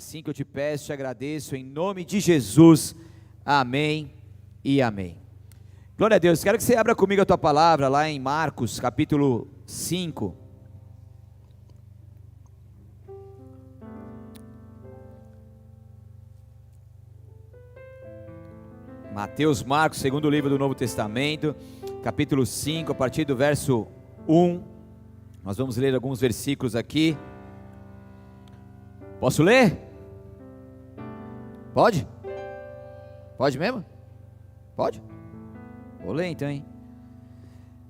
Assim que eu te peço, te agradeço, em nome de Jesus, amém e amém. Glória a Deus. Quero que você abra comigo a tua palavra lá em Marcos, capítulo 5. Mateus, Marcos, segundo livro do Novo Testamento, capítulo 5, a partir do verso 1. Nós vamos ler alguns versículos aqui. Posso ler? Pode? Pode mesmo? Pode? Vou ler então, hein?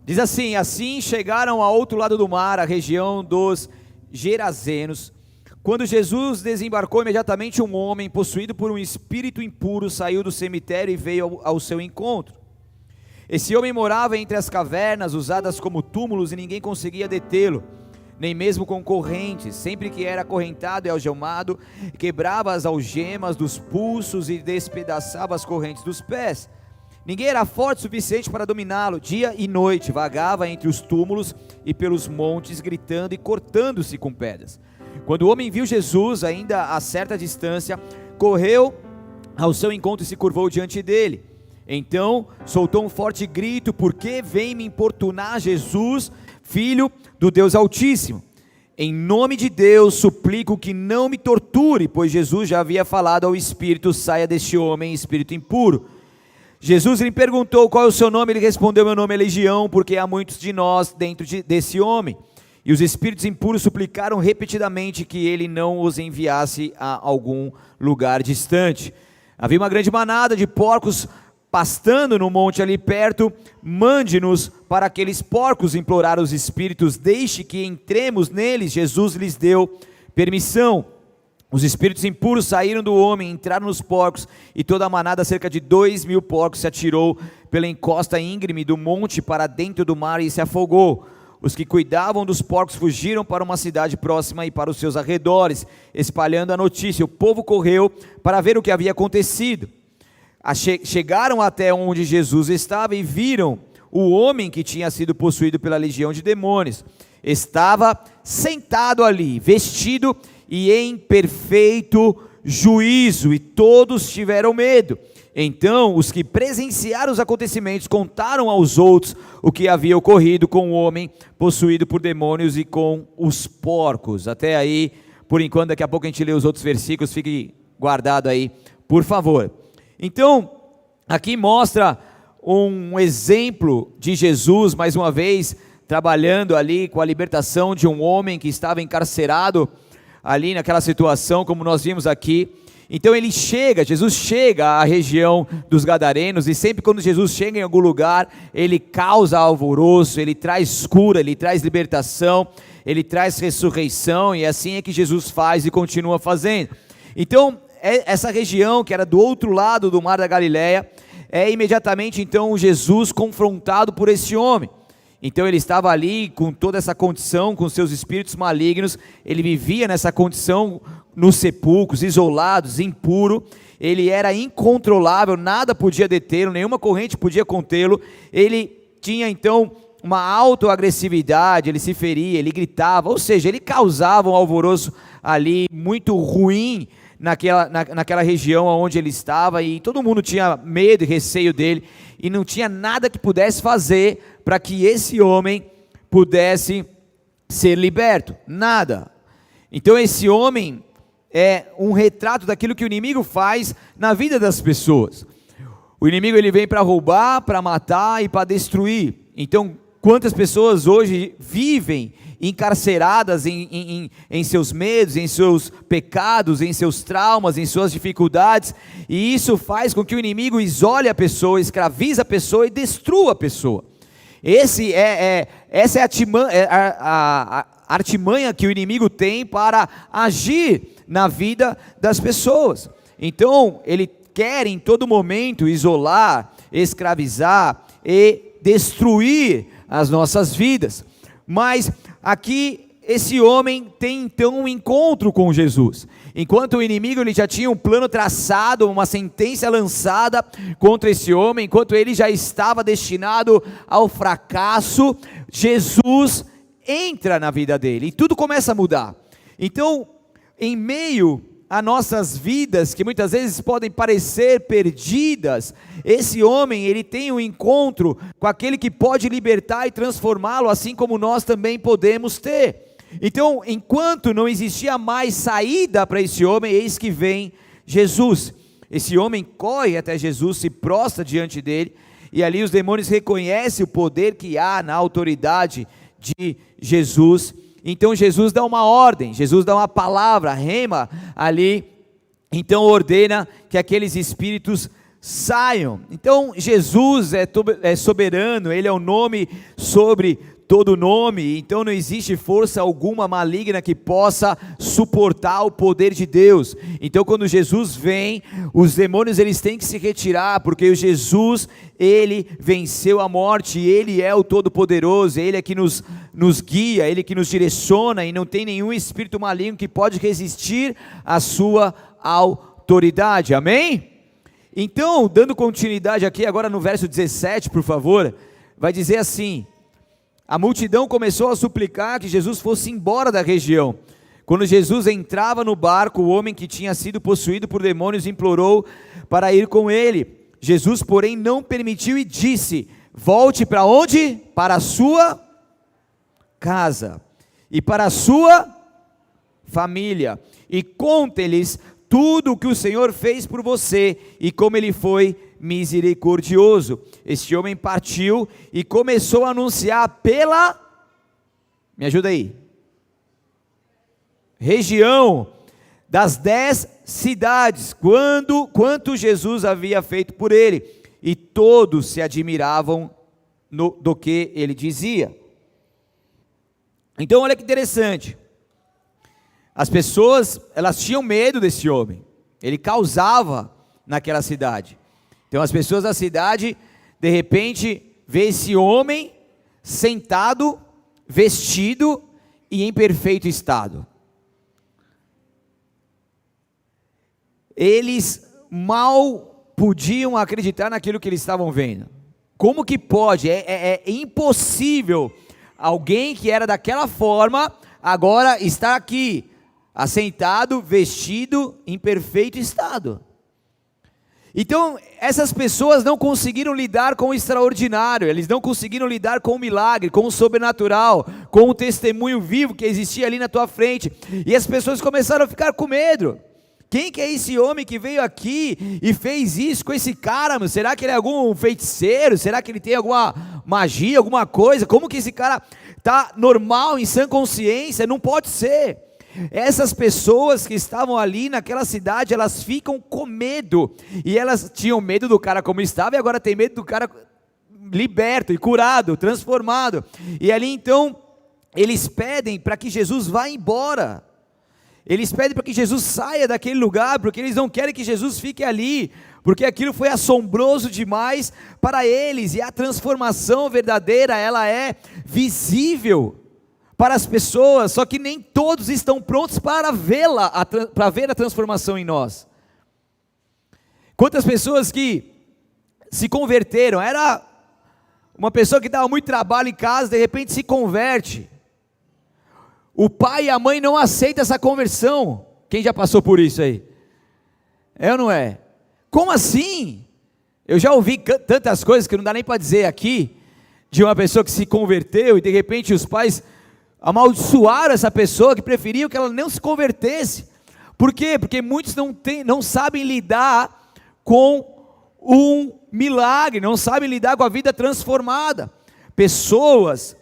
Diz assim: assim chegaram ao outro lado do mar, a região dos Gerazenos. Quando Jesus desembarcou, imediatamente um homem possuído por um espírito impuro saiu do cemitério e veio ao seu encontro. Esse homem morava entre as cavernas usadas como túmulos e ninguém conseguia detê-lo, nem mesmo com correntes. Sempre que era acorrentado e algemado, quebrava as algemas dos pulsos e despedaçava as correntes dos pés. Ninguém era forte o suficiente para dominá-lo. Dia e noite vagava entre os túmulos e pelos montes, gritando e cortando-se com pedras. Quando o homem viu Jesus, ainda a certa distância, correu ao seu encontro e se curvou diante dele. Então soltou um forte grito: por que vem me importunar, Jesus, Filho do Deus Altíssimo? Em nome de Deus suplico que não me torture, pois Jesus já havia falado ao espírito: saia deste homem, espírito impuro. Jesus lhe perguntou: qual é o seu nome? Ele respondeu: meu nome é Legião, porque há muitos de nós dentro desse homem. E os espíritos impuros suplicaram repetidamente que ele não os enviasse a algum lugar distante. Havia uma grande manada de porcos pastando no monte ali perto. Mande-nos para aqueles porcos, imploraram os espíritos, deixe que entremos neles. Jesus lhes deu permissão. Os espíritos impuros saíram do homem, entraram nos porcos, e toda a manada, cerca de 2.000 porcos, se atirou pela encosta íngreme do monte para dentro do mar e se afogou. Os que cuidavam dos porcos fugiram para uma cidade próxima e para os seus arredores, espalhando a notícia. O povo correu para ver o que havia acontecido. Chegaram até onde Jesus estava e viram o homem que tinha sido possuído pela legião de demônios. Estava sentado ali, vestido e em perfeito juízo, e todos tiveram medo. Então os que presenciaram os acontecimentos contaram aos outros o que havia ocorrido com o homem possuído por demônios e com os porcos. Até aí, por enquanto. Daqui a pouco a gente lê os outros versículos, fique guardado aí, por favor. Então, aqui mostra um exemplo de Jesus, mais uma vez, trabalhando ali com a libertação de um homem que estava encarcerado, ali naquela situação, como nós vimos aqui. Então Jesus chega à região dos Gadarenos, e sempre quando Jesus chega em algum lugar, ele causa alvoroço, ele traz cura, ele traz libertação, ele traz ressurreição, e assim é que Jesus faz e continua fazendo. Então, essa região que era do outro lado do mar da Galileia, é imediatamente então Jesus confrontado por esse homem. Então ele estava ali com toda essa condição, com seus espíritos malignos, ele vivia nessa condição nos sepulcros, isolados, impuro, ele era incontrolável, nada podia detê-lo, nenhuma corrente podia contê-lo. Ele tinha então uma autoagressividade, ele se feria, ele gritava, ou seja, ele causava um alvoroço ali muito ruim naquela região onde ele estava, e todo mundo tinha medo e receio dele, e não tinha nada que pudesse fazer para que esse homem pudesse ser liberto, nada. Então esse homem é um retrato daquilo que o inimigo faz na vida das pessoas. O inimigo, ele vem para roubar, para matar e para destruir. Então quantas pessoas hoje vivem encarceradas em seus medos, em seus pecados, em seus traumas, em suas dificuldades, e isso faz com que o inimigo isole a pessoa, escravize a pessoa e destrua a pessoa. Essa é a artimanha que o inimigo tem para agir na vida das pessoas. Então ele quer em todo momento isolar, escravizar e destruir as nossas vidas. Mas aqui esse homem tem então um encontro com Jesus. Enquanto o inimigo, ele já tinha um plano traçado, uma sentença lançada contra esse homem, enquanto ele já estava destinado ao fracasso, Jesus entra na vida dele e tudo começa a mudar. Então, em meio a nossas vidas, que muitas vezes podem parecer perdidas, esse homem, ele tem um encontro com aquele que pode libertar e transformá-lo, assim como nós também podemos ter. Então, enquanto não existia mais saída para esse homem, eis que vem Jesus. Esse homem corre até Jesus, se prostra diante dele, e ali os demônios reconhecem o poder que há na autoridade de Jesus. Então Jesus dá uma ordem, Jesus dá uma palavra, rema ali, então ordena que aqueles espíritos saiam. Então Jesus é soberano, ele é o nome sobre todo nome, então não existe força alguma maligna que possa suportar o poder de Deus. Então quando Jesus vem, os demônios eles têm que se retirar, porque o Jesus, ele venceu a morte, ele é o Todo-Poderoso, ele é que nos guia, ele que nos direciona, e não tem nenhum espírito maligno que pode resistir à sua autoridade, amém? Então, dando continuidade aqui, agora no verso 17, por favor, vai dizer assim: a multidão começou a suplicar que Jesus fosse embora da região. Quando Jesus entrava no barco, o homem que tinha sido possuído por demônios implorou para ir com ele. Jesus, porém, não permitiu e disse: volte para onde? Para a sua casa e para a sua família, e conte-lhes tudo o que o Senhor fez por você e como ele foi misericordioso. Este homem partiu e começou a anunciar me ajuda aí, região das 10 cidades, quanto Jesus havia feito por ele, e todos se admiravam do que ele dizia. Então olha que interessante, as pessoas, elas tinham medo desse homem, ele causava naquela cidade. Então as pessoas da cidade, de repente, vê esse homem sentado, vestido e em perfeito estado. Eles mal podiam acreditar naquilo que eles estavam vendo. Como que pode? É impossível alguém que era daquela forma, agora está aqui, assentado, vestido, em perfeito estado. Então, essas pessoas não conseguiram lidar com o extraordinário, eles não conseguiram lidar com o milagre, com o sobrenatural, com o testemunho vivo que existia ali na tua frente, e as pessoas começaram a ficar com medo. Quem que é esse homem que veio aqui e fez isso com esse cara? Meu? Será que ele é algum feiticeiro? Será que ele tem alguma magia, alguma coisa? Como que esse cara está normal, em sã consciência? Não pode ser. Essas pessoas que estavam ali naquela cidade, elas ficam com medo, e elas tinham medo do cara como estava, e agora tem medo do cara liberto e curado, transformado, e ali então, eles pedem para que Jesus vá embora, eles pedem para que Jesus saia daquele lugar, porque eles não querem que Jesus fique ali, porque aquilo foi assombroso demais para eles, e a transformação verdadeira, ela é visível para as pessoas, só que nem todos estão prontos para vê-la, para ver a transformação em nós. Quantas pessoas que se converteram, era uma pessoa que dava muito trabalho em casa, de repente se converte, o pai e a mãe não aceitam essa conversão. Quem já passou por isso aí? É ou não é? Como assim? Eu já ouvi tantas coisas que não dá nem para dizer aqui, de uma pessoa que se converteu e de repente os pais amaldiçoaram essa pessoa, que preferiam que ela não se convertesse. Por quê? Porque muitos não sabem lidar com um milagre, não sabem lidar com a vida transformada. Pessoas,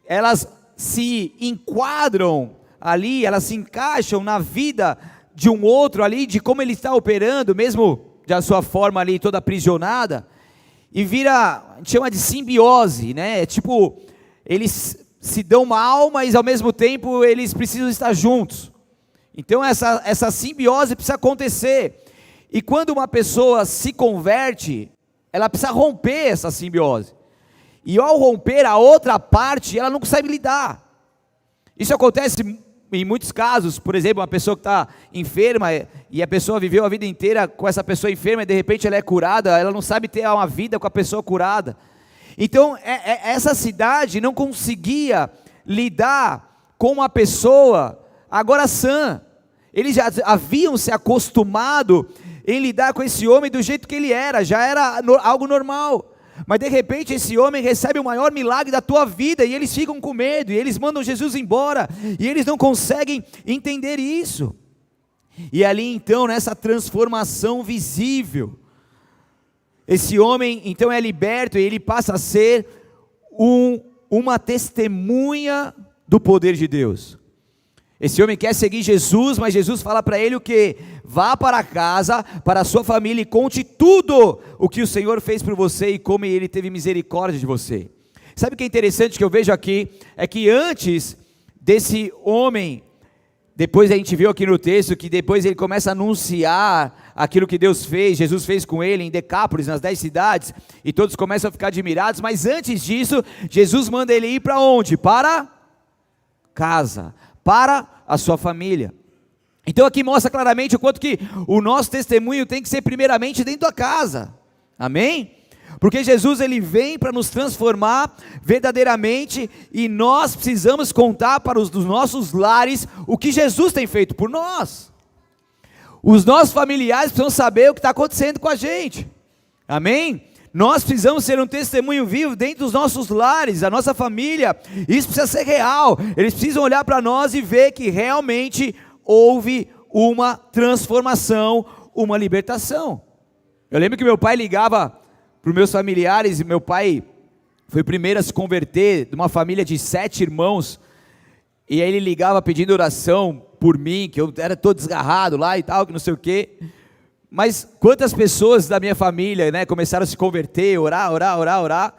elas se enquadram ali, elas se encaixam na vida de um outro ali, de como ele está operando, mesmo da sua forma ali toda aprisionada, e vira, a gente chama de simbiose, né? É tipo, eles se dão mal, mas ao mesmo tempo eles precisam estar juntos. Então essa simbiose precisa acontecer, e quando uma pessoa se converte, ela precisa romper essa simbiose, e ao romper a outra parte, ela não consegue lidar. Isso acontece em muitos casos. Por exemplo, uma pessoa que está enferma, e a pessoa viveu a vida inteira com essa pessoa enferma, e de repente ela é curada, ela não sabe ter uma vida com a pessoa curada. Então essa cidade não conseguia lidar com uma pessoa agora sã, Eles já haviam se acostumado em lidar com esse homem do jeito que ele era, já era algo normal. Mas de repente esse homem recebe o maior milagre da tua vida, e eles ficam com medo, e eles mandam Jesus embora, e eles não conseguem entender isso. E ali então, nessa transformação visível, esse homem então é liberto, e ele passa a ser uma testemunha do poder de Deus. Esse homem quer seguir Jesus, mas Jesus fala para ele o quê? Vá para casa, para a sua família, e conte tudo o que o Senhor fez por você e como ele teve misericórdia de você. Sabe o que é interessante que eu vejo aqui? É que antes desse homem, depois a gente viu aqui no texto, que depois ele começa a anunciar aquilo que Deus fez, Jesus fez com ele em Decápolis, nas 10 cidades, e todos começam a ficar admirados, mas antes disso, Jesus manda ele ir para onde? Para casa, para a sua família. Então aqui mostra claramente o quanto que o nosso testemunho tem que ser primeiramente dentro da casa, amém? Porque Jesus ele vem para nos transformar verdadeiramente, e nós precisamos contar para os dos nossos lares o que Jesus tem feito por nós. Os nossos familiares precisam saber o que está acontecendo com a gente, amém? Nós precisamos ser um testemunho vivo dentro dos nossos lares, a nossa família. Isso precisa ser real. Eles precisam olhar para nós e ver que realmente houve uma transformação, uma libertação. Eu lembro que meu pai ligava para os meus familiares, e meu pai foi o primeiro a se converter, de uma família de 7 irmãos, e aí ele ligava pedindo oração por mim, que eu era todo desgarrado lá e tal, que não sei o quê. Mas quantas pessoas da minha família, né, começaram a se converter, orar,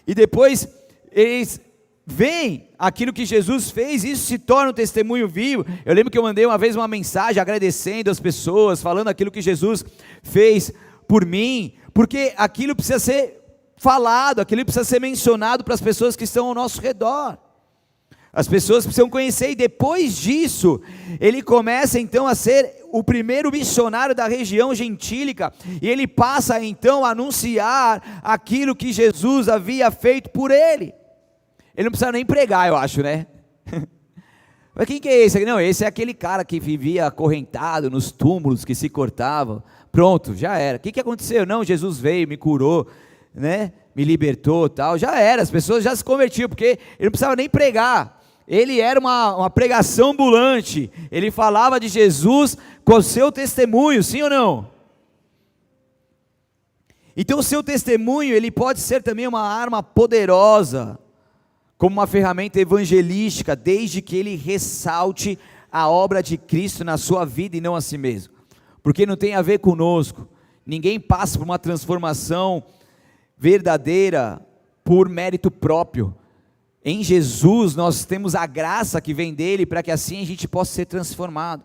e depois eles veem aquilo que Jesus fez, e isso se torna um testemunho vivo. Eu lembro que eu mandei uma vez uma mensagem agradecendo as pessoas, falando aquilo que Jesus fez por mim, porque aquilo precisa ser falado, aquilo precisa ser mencionado para as pessoas que estão ao nosso redor. As pessoas precisam conhecer, e depois disso, ele começa então a ser o primeiro missionário da região gentílica, e ele passa então a anunciar aquilo que Jesus havia feito por ele. Ele não precisa nem pregar, eu acho, né? Mas quem que é esse? Não, esse é aquele cara que vivia acorrentado nos túmulos, que se cortava. Pronto, já era. O que aconteceu? Não, Jesus veio, me curou, né? Me libertou, tal. Já era, as pessoas já se convertiam, porque ele não precisava nem pregar. Ele era uma pregação ambulante. Ele falava de Jesus com o seu testemunho, sim ou não? Então o seu testemunho, ele pode ser também uma arma poderosa, como uma ferramenta evangelística, desde que ele ressalte a obra de Cristo na sua vida e não a si mesmo. Porque não tem a ver conosco. Ninguém passa por uma transformação verdadeira por mérito próprio. Em Jesus nós temos a graça que vem dele, para que assim a gente possa ser transformado.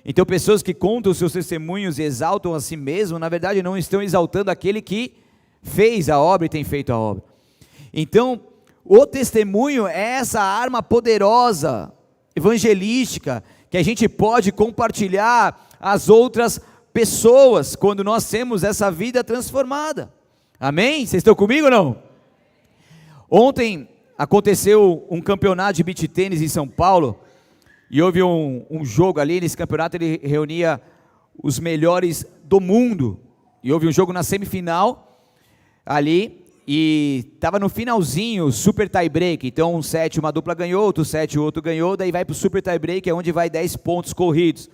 Então pessoas que contam os seus testemunhos e exaltam a si mesmo, na verdade não estão exaltando aquele que fez a obra e tem feito a obra. Então o testemunho é essa arma poderosa, evangelística, que a gente pode compartilhar às outras pessoas, quando nós temos essa vida transformada, amém? Vocês estão comigo ou não? Ontem aconteceu um campeonato de beach tênis em São Paulo, e houve um jogo ali. Nesse campeonato ele reunia os melhores do mundo, e houve um jogo na semifinal ali, e estava no finalzinho, super tie break. Então um set uma dupla ganhou, outro set o outro ganhou, daí vai para o super tie break, é onde vai 10 pontos corridos,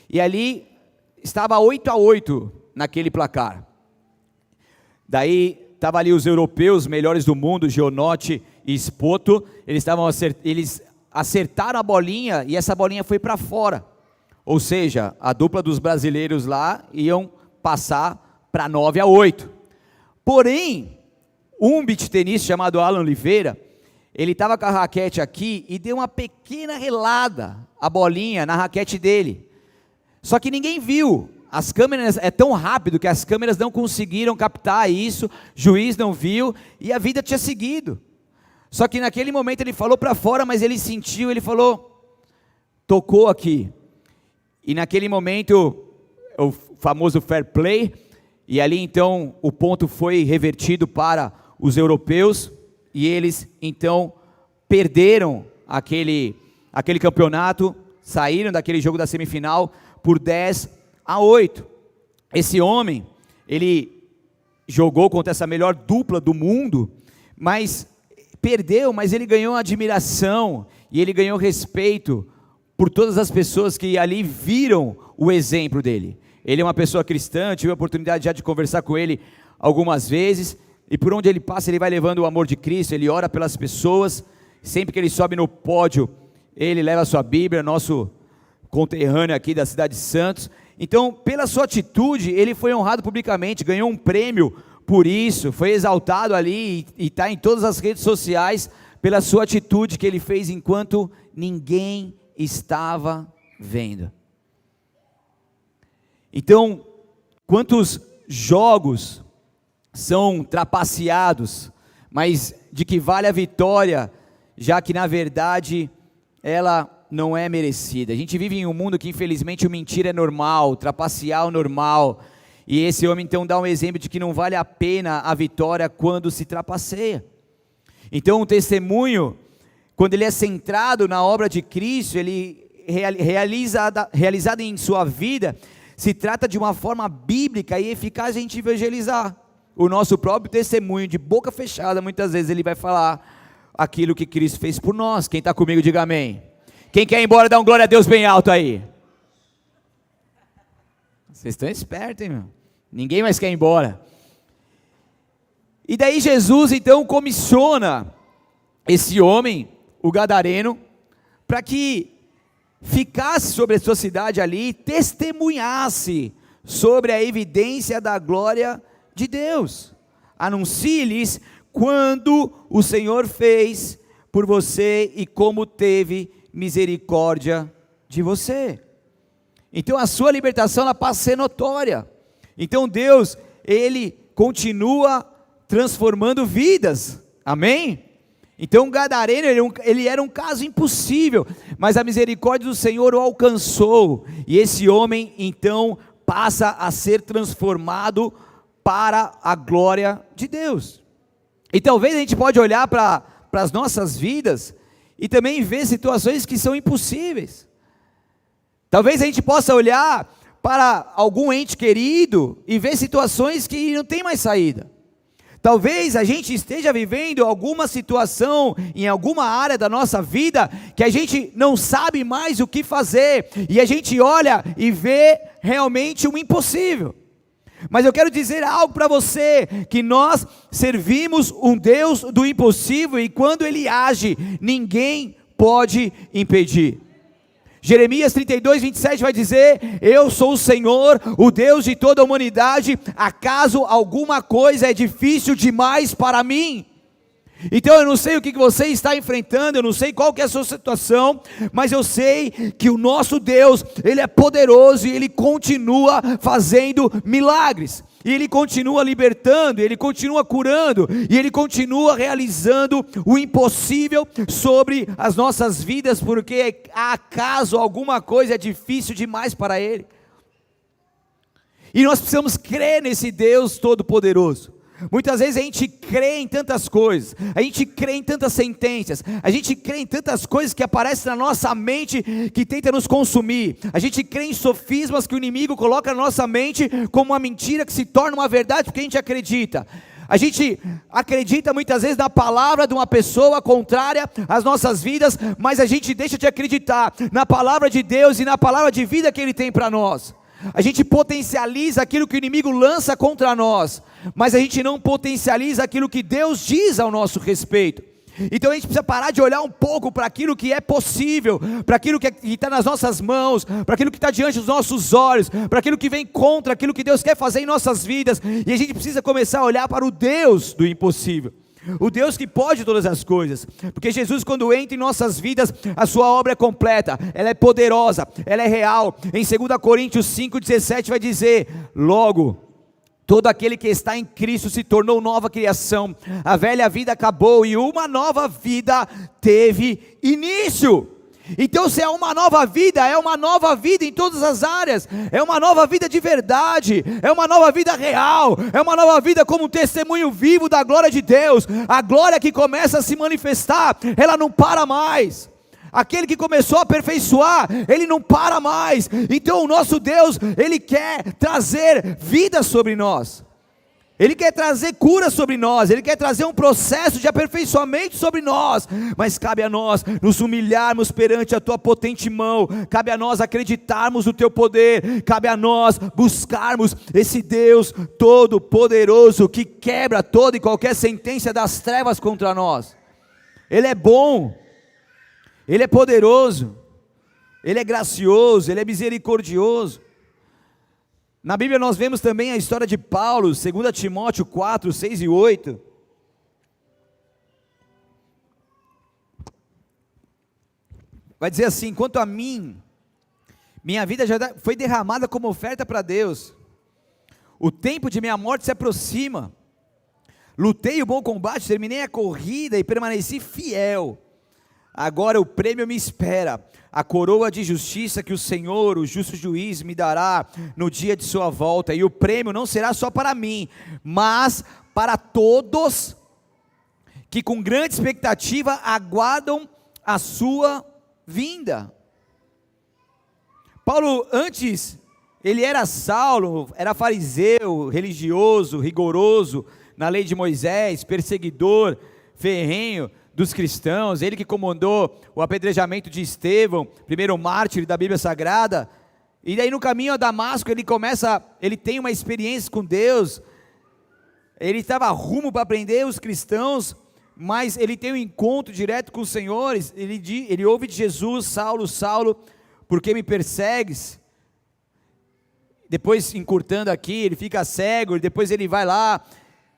e ali estava 8-8 naquele placar. Daí estava ali os europeus, melhores do mundo, Gianotti e Spoto. Eles acertaram a bolinha, e essa bolinha foi para fora, ou seja, a dupla dos brasileiros lá iam passar para 9-8. Porém, um beach tenista chamado Alan Oliveira, ele estava com a raquete aqui e deu uma pequena relada a bolinha na raquete dele, só que ninguém viu. As câmeras, é tão rápido que as câmeras não conseguiram captar isso, juiz não viu, e a vida tinha seguido. Só que naquele momento ele falou para fora, mas ele sentiu, ele falou, tocou aqui. E naquele momento, o famoso fair play, e ali então o ponto foi revertido para os europeus, e eles então perderam aquele campeonato, saíram daquele jogo da semifinal, por 10-8. Esse homem, ele jogou contra essa melhor dupla do mundo, mas perdeu, mas ele ganhou admiração, e ele ganhou respeito por todas as pessoas que ali viram o exemplo dele. Ele é uma pessoa cristã, tive a oportunidade já de conversar com ele algumas vezes, e por onde ele passa ele vai levando o amor de Cristo, ele ora pelas pessoas, sempre que ele sobe no pódio, ele leva a sua Bíblia, nosso conterrâneo aqui da cidade de Santos. Então, pela sua atitude, ele foi honrado publicamente, ganhou um prêmio por isso, foi exaltado ali e está em todas as redes sociais pela sua atitude que ele fez enquanto ninguém estava vendo. Então, quantos jogos são trapaceados, mas de que vale a vitória, já que na verdade ela não é merecida. A gente vive em um mundo que infelizmente o mentira é normal, trapacear é normal, e esse homem então dá um exemplo de que não vale a pena a vitória quando se trapaceia. Então um testemunho, quando ele é centrado na obra de Cristo, ele realizada em sua vida, se trata de uma forma bíblica e eficaz a gente evangelizar. O nosso próprio testemunho, de boca fechada, muitas vezes ele vai falar aquilo que Cristo fez por nós. Quem está comigo, diga amém. Quem quer ir embora, dá um glória a Deus bem alto aí. Vocês estão espertos, hein, meu? Ninguém mais quer ir embora. E daí Jesus então comissiona esse homem, o gadareno, para que ficasse sobre a sua cidade ali e testemunhasse sobre a evidência da glória de Deus. Anuncie-lhes quando o Senhor fez por você e como teve misericórdia de você. Então a sua libertação ela passa a ser notória. Então Deus, ele continua transformando vidas. Amém? Então o gadareno, ele era um caso impossível, mas a misericórdia do Senhor o alcançou, e esse homem então passa a ser transformado para a glória de Deus. E talvez a gente pode olhar para as nossas vidas e também ver situações que são impossíveis. Talvez a gente possa olhar para algum ente querido e ver situações que não tem mais saída. Talvez a gente esteja vivendo alguma situação em alguma área da nossa vida que a gente não sabe mais o que fazer, e a gente olha e vê realmente um impossível. Mas eu quero dizer algo para você, que nós servimos um Deus do impossível, e quando Ele age, ninguém pode impedir. Jeremias 32:27 vai dizer: eu sou o Senhor, o Deus de toda a humanidade, acaso alguma coisa é difícil demais para mim? Então eu não sei o que você está enfrentando, eu não sei qual que é a sua situação, mas eu sei que o nosso Deus, Ele é poderoso e Ele continua fazendo milagres, e Ele continua libertando, Ele continua curando, e Ele continua realizando o impossível sobre as nossas vidas, porque acaso alguma coisa é difícil demais para Ele? E nós precisamos crer nesse Deus todo-poderoso. Muitas vezes a gente crê em tantas coisas, a gente crê em tantas sentenças, a gente crê em tantas coisas que aparecem na nossa mente que tenta nos consumir, a gente crê em sofismas que o inimigo coloca na nossa mente como uma mentira que se torna uma verdade porque a gente acredita. A gente acredita muitas vezes na palavra de uma pessoa contrária às nossas vidas, mas a gente deixa de acreditar na palavra de Deus e na palavra de vida que Ele tem para nós. A gente potencializa aquilo que o inimigo lança contra nós, mas a gente não potencializa aquilo que Deus diz ao nosso respeito. Então a gente precisa parar de olhar um pouco para aquilo que é possível, para aquilo que está nas nossas mãos, para aquilo que está diante dos nossos olhos, para aquilo que vem contra aquilo que Deus quer fazer em nossas vidas, e a gente precisa começar a olhar para o Deus do impossível, o Deus que pode todas as coisas, porque Jesus, quando entra em nossas vidas, a sua obra é completa, ela é poderosa, ela é real. Em 2 Coríntios 5:17 vai dizer: logo, todo aquele que está em Cristo se tornou nova criação, a velha vida acabou e uma nova vida teve início. Então se é uma nova vida em todas as áreas, é uma nova vida de verdade, é uma nova vida real, é uma nova vida como um testemunho vivo da glória de Deus. A glória que começa a se manifestar, ela não para mais. Aquele que começou a aperfeiçoar, Ele não para mais. Então o nosso Deus, Ele quer trazer vida sobre nós. Ele quer trazer cura sobre nós, Ele quer trazer um processo de aperfeiçoamento sobre nós, mas cabe a nós nos humilharmos perante a Tua potente mão, cabe a nós acreditarmos no Teu poder, cabe a nós buscarmos esse Deus todo poderoso, que quebra toda e qualquer sentença das trevas contra nós. Ele é bom, Ele é poderoso, Ele é gracioso, Ele é misericordioso. Na Bíblia nós vemos também a história de Paulo, 2 Timóteo 4, 6 e 8. Vai dizer assim: quanto a mim, minha vida já foi derramada como oferta para Deus, o tempo de minha morte se aproxima, lutei o bom combate, terminei a corrida e permaneci fiel. Agora o prêmio me espera, a coroa de justiça que o Senhor, o justo juiz, me dará no dia de sua volta, e o prêmio não será só para mim, mas para todos que com grande expectativa aguardam a sua vinda. Paulo, antes, ele era Saulo, era fariseu, religioso, rigoroso na lei de Moisés, perseguidor, ferrenho dos cristãos, ele que comandou o apedrejamento de Estevão, primeiro mártir da Bíblia Sagrada. E daí no caminho a Damasco ele tem uma experiência com Deus, ele estava rumo para prender os cristãos, mas ele tem um encontro direto com o Senhor, ele ouve de Jesus: Saulo, Saulo, por que me persegues? Depois, encurtando aqui, ele fica cego, depois ele vai lá,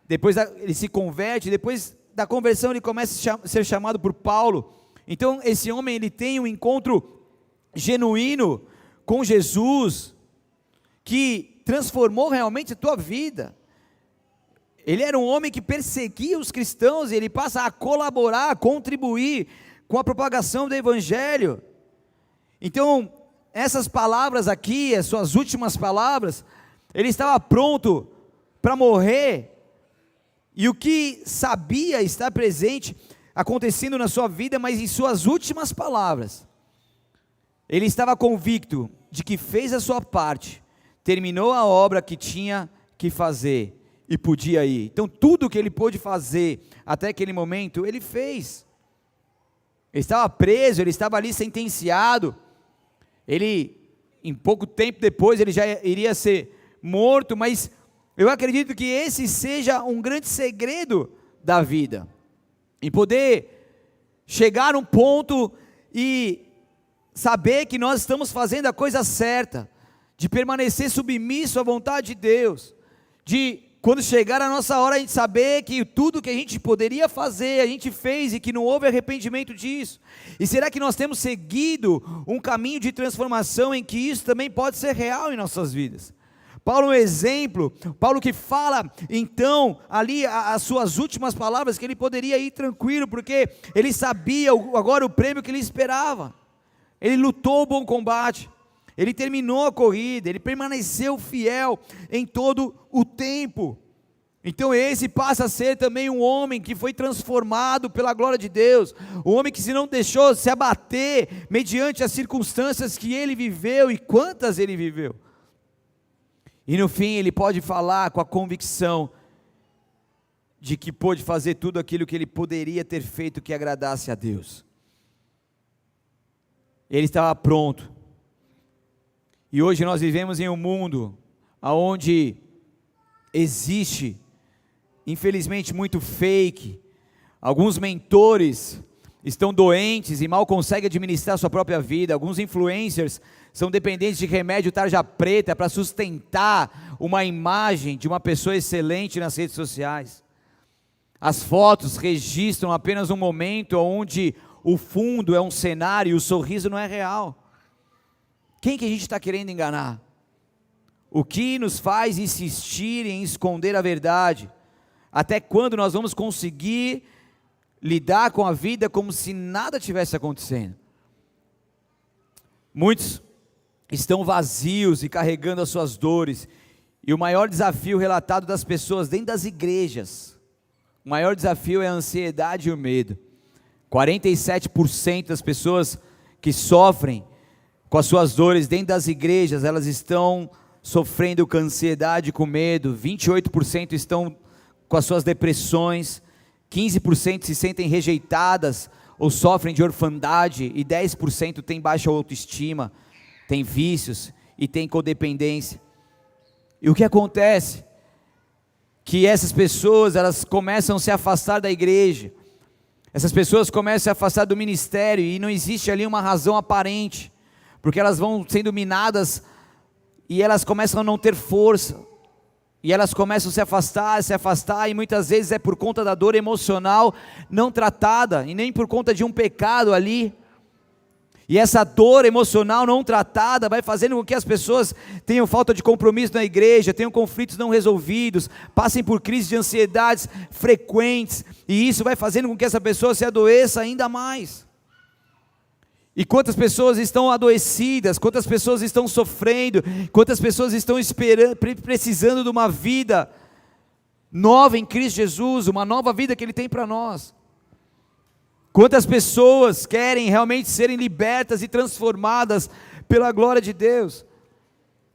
depois ele se converte, depois da conversão ele começa a ser chamado por Paulo. Então esse homem, ele tem um encontro genuíno com Jesus, que transformou realmente a tua vida. Ele era um homem que perseguia os cristãos, e ele passa a colaborar, a contribuir com a propagação do Evangelho. Então essas palavras aqui, as suas últimas palavras, ele estava pronto para morrer, e o que sabia estar presente, acontecendo na sua vida, mas em suas últimas palavras, ele estava convicto de que fez a sua parte, terminou a obra que tinha que fazer, e podia ir. Então tudo que ele pôde fazer, até aquele momento, ele fez. Ele estava preso, ele estava ali sentenciado, em pouco tempo depois, ele já iria ser morto, mas eu acredito que esse seja um grande segredo da vida, em poder chegar a um ponto e saber que nós estamos fazendo a coisa certa, de permanecer submisso à vontade de Deus, de quando chegar a nossa hora a gente saber que tudo que a gente poderia fazer, a gente fez, e que não houve arrependimento disso. E será que nós temos seguido um caminho de transformação em que isso também pode ser real em nossas vidas? Paulo é um exemplo, Paulo que fala então ali as suas últimas palavras, que ele poderia ir tranquilo, porque ele sabia agora o prêmio que ele esperava. Ele lutou o bom combate, ele terminou a corrida, ele permaneceu fiel em todo o tempo. Então esse passa a ser também um homem que foi transformado pela glória de Deus, um homem que se não deixou se abater mediante as circunstâncias que ele viveu, e quantas ele viveu. E no fim ele pode falar com a convicção de que pôde fazer tudo aquilo que ele poderia ter feito que agradasse a Deus. Ele estava pronto. E hoje nós vivemos em um mundo onde existe, infelizmente, muito fake. Alguns mentores estão doentes e mal conseguem administrar sua própria vida. Alguns influencers são dependentes de remédio tarja preta para sustentar uma imagem de uma pessoa excelente nas redes sociais. As fotos registram apenas um momento onde o fundo é um cenário e o sorriso não é real. Quem que a gente está querendo enganar? O que nos faz insistir em esconder a verdade? Até quando nós vamos conseguir lidar com a vida como se nada tivesse acontecendo? Muitos estão vazios e carregando as suas dores, e o maior desafio relatado das pessoas dentro das igrejas, o maior desafio é a ansiedade e o medo. 47% das pessoas que sofrem com as suas dores dentro das igrejas, elas estão sofrendo com ansiedade, com medo. 28% estão com as suas depressões, 15% se sentem rejeitadas ou sofrem de orfandade, e 10% têm baixa autoestima, têm vícios e têm codependência. E o que acontece? Que essas pessoas, elas começam a se afastar da igreja, essas pessoas começam a se afastar do ministério, e não existe ali uma razão aparente, porque elas vão sendo minadas, e elas começam a não ter força, e elas começam a se afastar, e muitas vezes é por conta da dor emocional não tratada, e nem por conta de um pecado ali. E essa dor emocional não tratada vai fazendo com que as pessoas tenham falta de compromisso na igreja, tenham conflitos não resolvidos, passem por crises de ansiedades frequentes, e isso vai fazendo com que essa pessoa se adoeça ainda mais. E quantas pessoas estão adoecidas, quantas pessoas estão sofrendo, quantas pessoas estão precisando de uma vida nova em Cristo Jesus, uma nova vida que Ele tem para nós. Quantas pessoas querem realmente serem libertas e transformadas pela glória de Deus.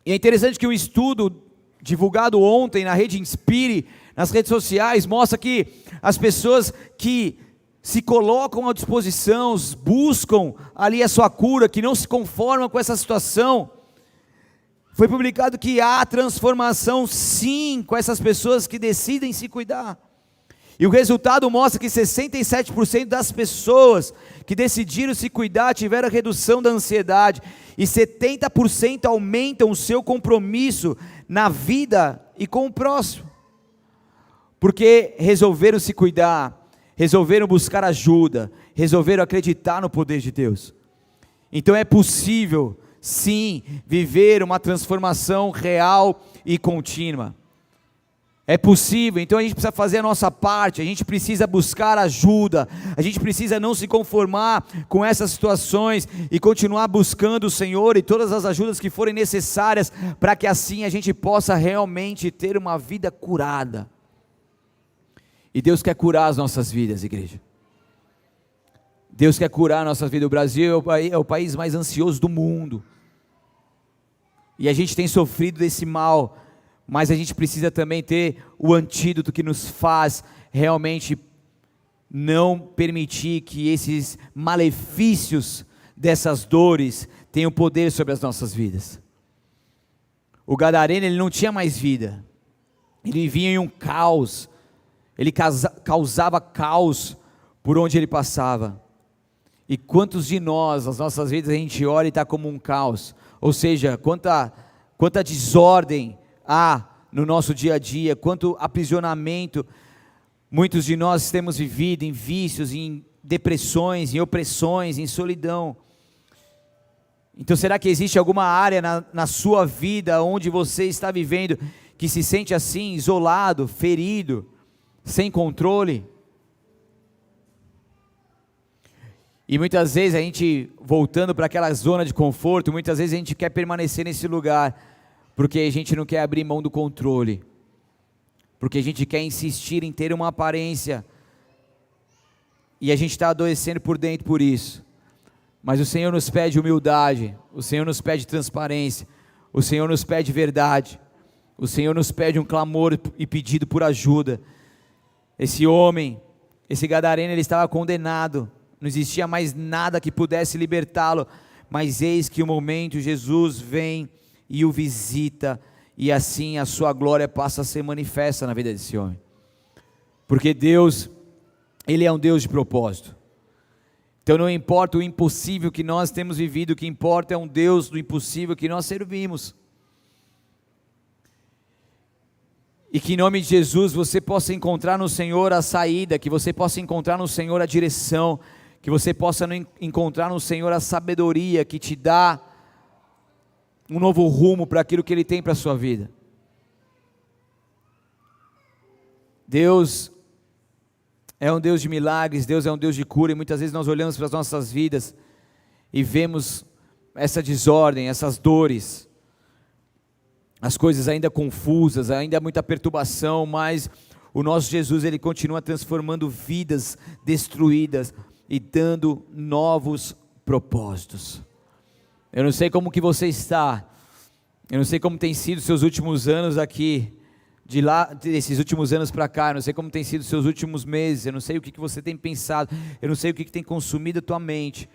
E é interessante que um estudo divulgado ontem na rede Inspire, nas redes sociais, mostra que as pessoas que se colocam à disposição, buscam ali a sua cura, que não se conformam com essa situação, foi publicado que há transformação sim com essas pessoas que decidem se cuidar. E o resultado mostra que 67% das pessoas que decidiram se cuidar tiveram redução da ansiedade, e 70% aumentam o seu compromisso na vida e com o próximo, porque resolveram se cuidar, resolveram buscar ajuda, resolveram acreditar no poder de Deus. Então é possível sim viver uma transformação real e contínua. É possível. Então a gente precisa fazer a nossa parte, a gente precisa buscar ajuda, a gente precisa não se conformar com essas situações e continuar buscando o Senhor e todas as ajudas que forem necessárias, para que assim a gente possa realmente ter uma vida curada. E Deus quer curar as nossas vidas, igreja. Deus quer curar a nossa vida. O Brasil é o país mais ansioso do mundo, e a gente tem sofrido desse mal, mas a gente precisa também ter o antídoto que nos faz realmente não permitir que esses malefícios dessas dores tenham poder sobre as nossas vidas. O gadareno, ele não tinha mais vida, ele vivia em um caos, ele causava caos por onde ele passava. E quantos de nós, as nossas vidas, a gente olha e está como um caos, ou seja, quanta desordem há no nosso dia a dia, quanto aprisionamento muitos de nós temos vivido em vícios, em depressões, em opressões, em solidão. Então será que existe alguma área na sua vida onde você está vivendo que se sente assim, isolado, ferido, sem controle? E muitas vezes a gente, voltando para aquela zona de conforto, muitas vezes a gente quer permanecer nesse lugar, porque a gente não quer abrir mão do controle, porque a gente quer insistir em ter uma aparência, e a gente está adoecendo por dentro por isso. Mas o Senhor nos pede humildade, o Senhor nos pede transparência, o Senhor nos pede verdade, o Senhor nos pede um clamor e pedido por ajuda. Esse homem, esse gadareno, ele estava condenado, não existia mais nada que pudesse libertá-lo, mas eis que o momento Jesus vem e o visita, e assim a sua glória passa a ser manifesta na vida desse homem, porque Deus, Ele é um Deus de propósito. Então não importa o impossível que nós temos vivido, o que importa é um Deus do impossível que nós servimos. E que em nome de Jesus você possa encontrar no Senhor a saída, que você possa encontrar no Senhor a direção, que você possa encontrar no Senhor a sabedoria que te dá um novo rumo para aquilo que Ele tem para a sua vida. Deus é um Deus de milagres, Deus é um Deus de cura, e muitas vezes nós olhamos para as nossas vidas e vemos essa desordem, essas dores, as coisas ainda confusas, ainda muita perturbação, mas o nosso Jesus, Ele continua transformando vidas destruídas e dando novos propósitos. Eu não sei como que você está, eu não sei como tem sido seus últimos anos aqui, desses últimos anos para cá, eu não sei como tem sido seus últimos meses, eu não sei o que você tem pensado, eu não sei o que tem consumido a tua mente,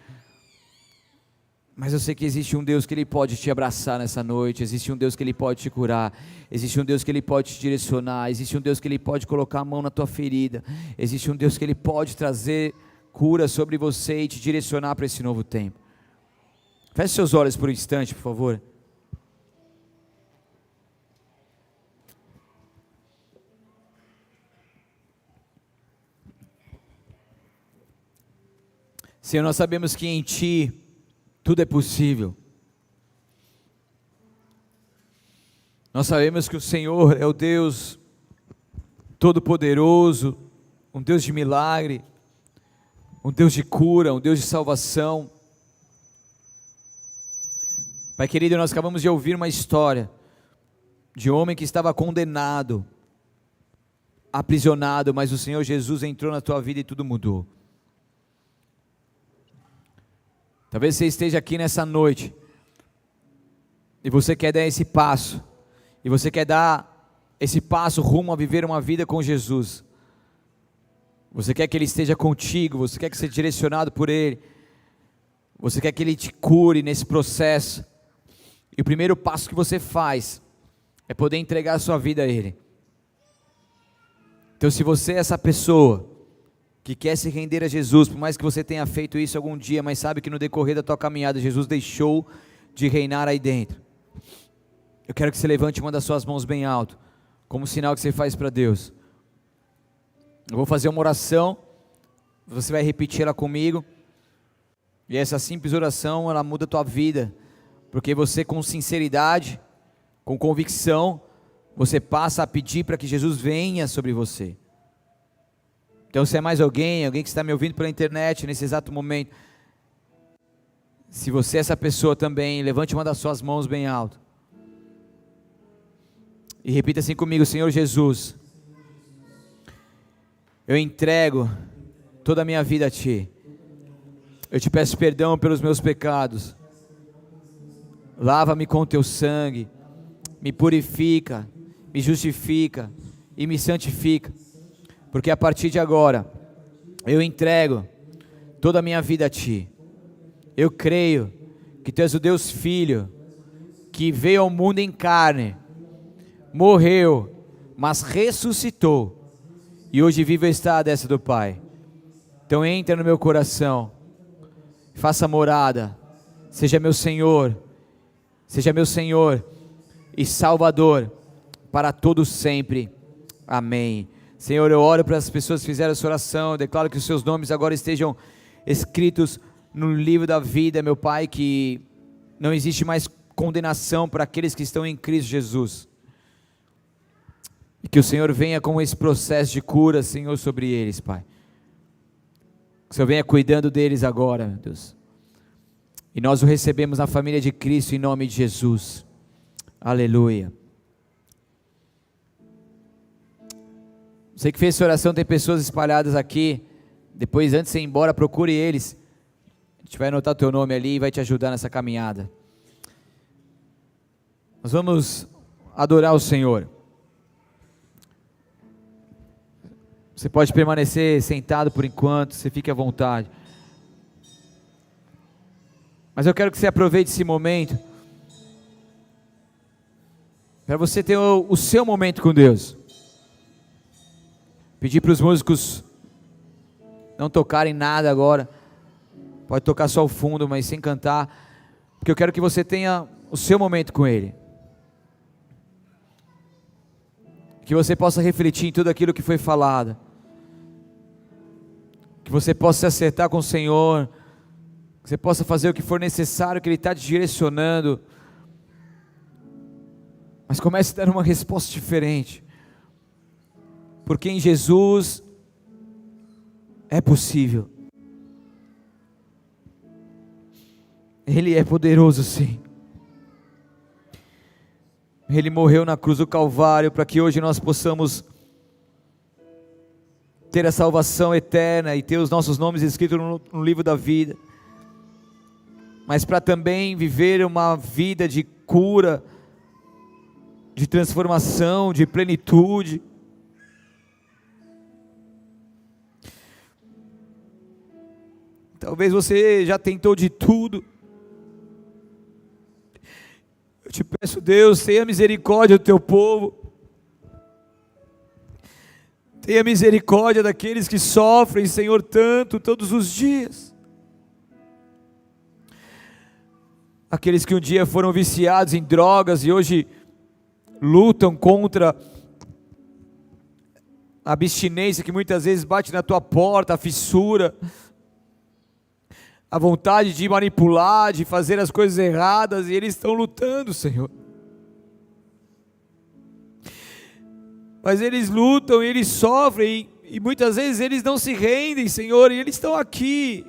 mas eu sei que existe um Deus que Ele pode te abraçar nessa noite, existe um Deus que Ele pode te curar, existe um Deus que Ele pode te direcionar, existe um Deus que Ele pode colocar a mão na tua ferida, existe um Deus que Ele pode trazer cura sobre você e te direcionar para esse novo tempo. Feche seus olhos por um instante, por favor. Senhor, nós sabemos que em Ti tudo é possível. Nós sabemos que o Senhor é o Deus Todo-Poderoso, um Deus de milagre, um Deus de cura, um Deus de salvação. Pai querido, nós acabamos de ouvir uma história de um homem que estava condenado, aprisionado, mas o Senhor Jesus entrou na tua vida e tudo mudou. Talvez você esteja aqui nessa noite e você quer dar esse passo, e você quer dar esse passo rumo a viver uma vida com Jesus. Você quer que Ele esteja contigo, você quer que seja direcionado por Ele, você quer que Ele te cure nesse processo, e o primeiro passo que você faz é poder entregar a sua vida a Ele. Então, se você é essa pessoa que quer se render a Jesus, por mais que você tenha feito isso algum dia, mas sabe que no decorrer da tua caminhada, Jesus deixou de reinar aí dentro, eu quero que você levante uma das suas mãos bem alto, como sinal que você faz para Deus. Eu vou fazer uma oração, você vai repetir ela comigo, e essa simples oração, ela muda a tua vida, porque você com sinceridade, com convicção, você passa a pedir para que Jesus venha sobre você. Então, se é mais alguém que está me ouvindo pela internet nesse exato momento, se você é essa pessoa também, levante uma das suas mãos bem alto, e repita assim comigo: Senhor Jesus, eu entrego toda a minha vida a Ti, eu te peço perdão pelos meus pecados, lava-me com Teu sangue, me purifica, me justifica e me santifica, porque a partir de agora, eu entrego toda a minha vida a Ti. Eu creio que Tu és o Deus Filho, que veio ao mundo em carne, morreu, mas ressuscitou, e hoje vive está à destra do Pai. Então entra no meu coração, faça morada, seja meu Senhor e Salvador, para todos sempre. Amém. Senhor, eu oro para as pessoas que fizeram essa oração, eu declaro que os seus nomes agora estejam escritos no livro da vida, meu Pai, que não existe mais condenação para aqueles que estão em Cristo Jesus, e que o Senhor venha com esse processo de cura, Senhor, sobre eles, Pai, que o Senhor venha cuidando deles agora, meu Deus, e nós o recebemos na família de Cristo, em nome de Jesus, aleluia. Você que fez essa oração, tem pessoas espalhadas aqui, depois antes de você ir embora, procure eles, a gente vai anotar o teu nome ali e vai te ajudar nessa caminhada. Nós vamos adorar o Senhor. Você pode permanecer sentado por enquanto, você fique à vontade, mas eu quero que você aproveite esse momento, para você ter o seu momento com Deus. Pedir para os músicos não tocarem nada agora, pode tocar só o fundo, mas sem cantar, porque eu quero que você tenha o seu momento com Ele, que você possa refletir em tudo aquilo que foi falado, que você possa se acertar com o Senhor, que você possa fazer o que for necessário, que Ele está te direcionando, mas comece a dar uma resposta diferente, porque em Jesus é possível, Ele é poderoso sim, Ele morreu na cruz do Calvário, para que hoje nós possamos ter a salvação eterna e ter os nossos nomes escritos no livro da vida, mas para também viver uma vida de cura, de transformação, de plenitude. Talvez você já tentou de tudo. Eu te peço, Deus, tenha misericórdia do teu povo. Tenha misericórdia daqueles que sofrem, Senhor, tanto, todos os dias. Aqueles que um dia foram viciados em drogas e hoje lutam contra a abstinência que muitas vezes bate na tua porta, a fissura, a vontade de manipular, de fazer as coisas erradas, e eles estão lutando, Senhor. Mas eles lutam, e eles sofrem, e muitas vezes eles não se rendem, Senhor, e eles estão aqui.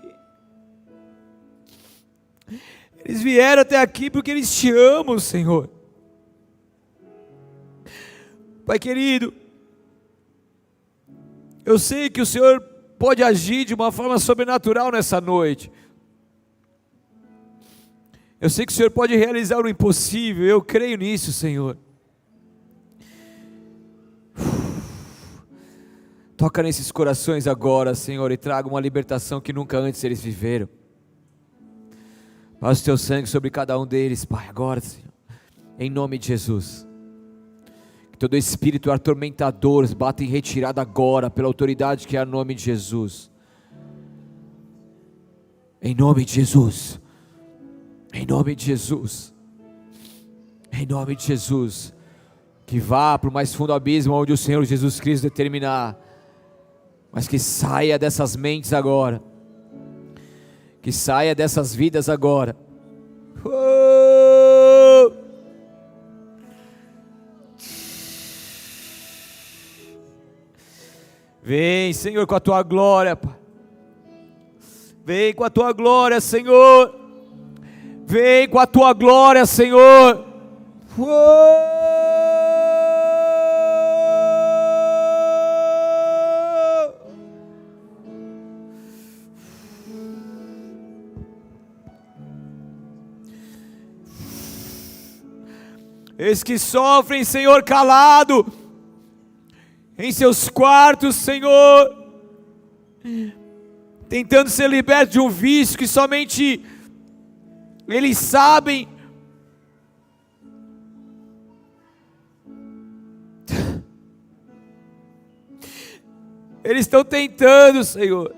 Eles vieram até aqui porque eles te amam, Senhor. Pai querido, eu sei que o Senhor pode agir de uma forma sobrenatural nessa noite. Eu sei que o Senhor pode realizar o impossível, eu creio nisso, Senhor. Toca nesses corações agora, Senhor, e traga uma libertação que nunca antes eles viveram. Passa o teu sangue sobre cada um deles, Pai, agora, Senhor, em nome de Jesus. Que todo espírito atormentador bata em retirada agora, pela autoridade que é o nome de Jesus. Em nome de Jesus. Em nome de Jesus. Em nome de Jesus. Que vá para o mais fundo abismo onde o Senhor Jesus Cristo determinar. Mas que saia dessas mentes agora. Que saia dessas vidas agora. Vem, Senhor, com a tua glória, Pai. Vem com a tua glória, Senhor. Vem com a tua glória, Senhor. Eis que sofrem, Senhor, calado, em seus quartos, Senhor, tentando ser libertos de um vício que somente eles sabem. Eles estão tentando, Senhor,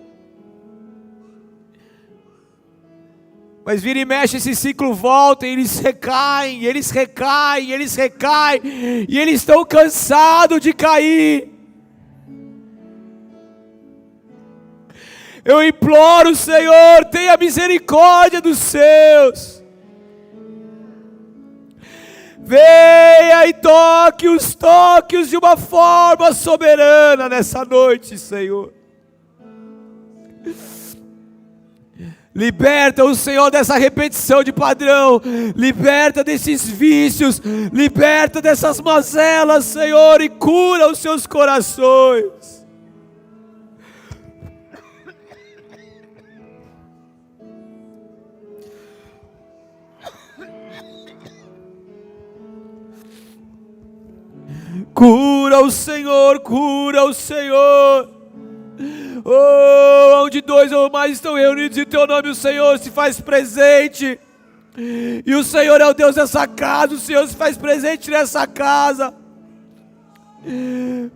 mas vira e mexe, esse ciclo volta, e eles recaem, e eles recaem, e eles recaem, e eles estão cansados de cair. Eu imploro, Senhor, tenha misericórdia dos seus. Venha e toque-os de uma forma soberana nessa noite, Senhor. Liberta o Senhor dessa repetição de padrão, liberta desses vícios, liberta dessas mazelas, Senhor, e cura os seus corações. Cura o Senhor, cura o Senhor. Oh, onde dois ou mais estão reunidos em teu nome, o Senhor se faz presente. E o Senhor é o Deus dessa casa, o Senhor se faz presente nessa casa.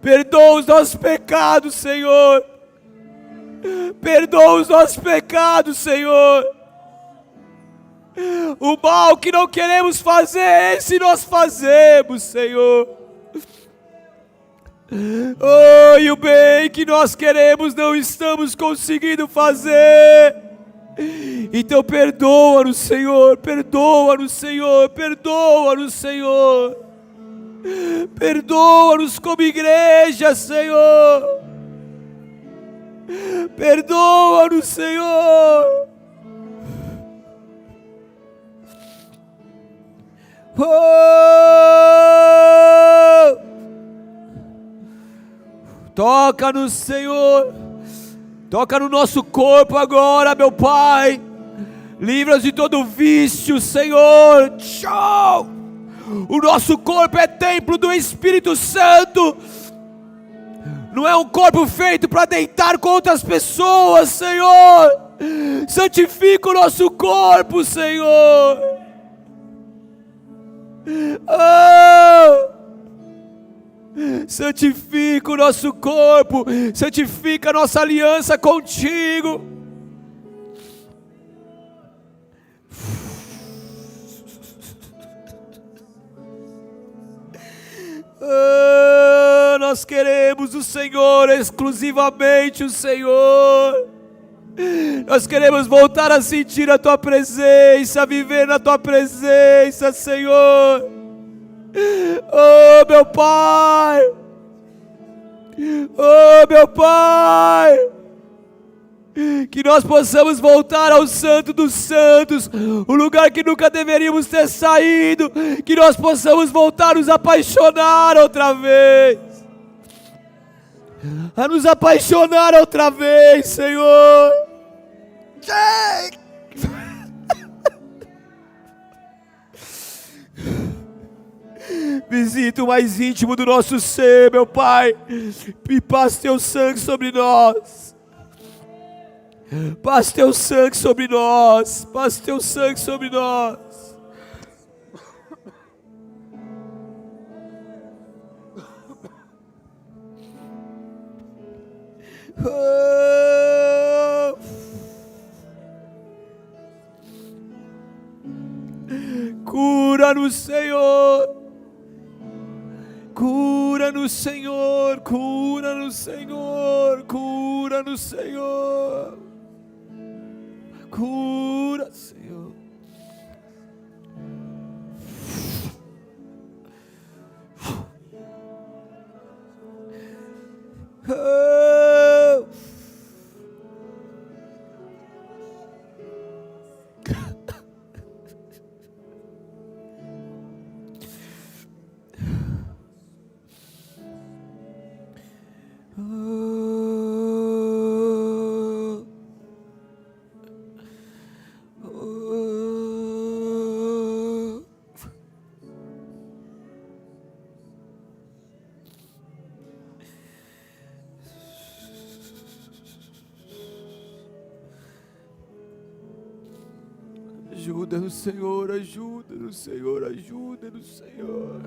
Perdoa os nossos pecados, Senhor. Perdoa os nossos pecados, Senhor. O mal que não queremos fazer, esse nós fazemos, Senhor. Oh, e o bem que nós queremos não estamos conseguindo fazer. Então perdoa-nos, Senhor, perdoa-nos, Senhor, perdoa-nos, Senhor. Perdoa-nos como igreja, Senhor. Perdoa-nos, Senhor. Oh! Toca-nos, Senhor. Toca no nosso corpo agora, meu Pai. Livra-nos de todo vício, Senhor. Tchau! O nosso corpo é templo do Espírito Santo. Não é um corpo feito para deitar com outras pessoas, Senhor. Santifica o nosso corpo, Senhor. Oh! Santifica o nosso corpo. Santifica a nossa aliança contigo. Oh, nós queremos o Senhor, exclusivamente o Senhor. Nós queremos voltar a sentir a Tua presença, viver na Tua presença, Senhor. Oh, meu Pai. Oh, meu Pai. Que nós possamos voltar ao Santo dos Santos, o lugar que nunca deveríamos ter saído. Que nós possamos voltar a nos apaixonar outra vez. A nos apaixonar outra vez, Senhor. Visita o mais íntimo do nosso ser, meu Pai, e passa Teu sangue sobre nós. Passa Teu sangue sobre nós. Passa Teu sangue sobre nós. Oh. Cura-nos, Senhor. Cura-nos, Senhor. Cura-nos, Senhor. Cura-nos, Senhor. Cura, Senhor. Oh. Ajuda-nos, Senhor, ajuda-nos, Senhor, ajuda-nos, Senhor.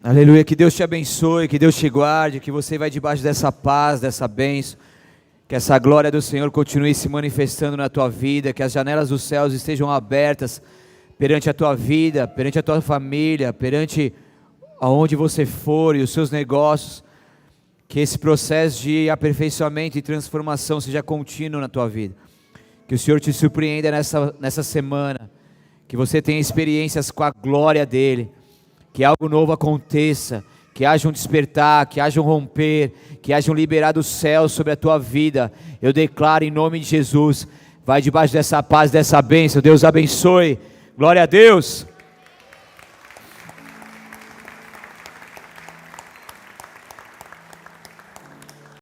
Aleluia, que Deus te abençoe, que Deus te guarde, que você vai debaixo dessa paz, dessa bênção, que essa glória do Senhor continue se manifestando na tua vida, que as janelas dos céus estejam abertas perante a tua vida, perante a tua família, perante aonde você for e os seus negócios, que esse processo de aperfeiçoamento e transformação seja contínuo na tua vida, que o Senhor te surpreenda nessa semana, que você tenha experiências com a glória dEle, que algo novo aconteça, que haja um despertar, que haja um romper, que haja um liberar do céu sobre a tua vida. Eu declaro em nome de Jesus, vai debaixo dessa paz, dessa bênção. Deus abençoe, glória a Deus.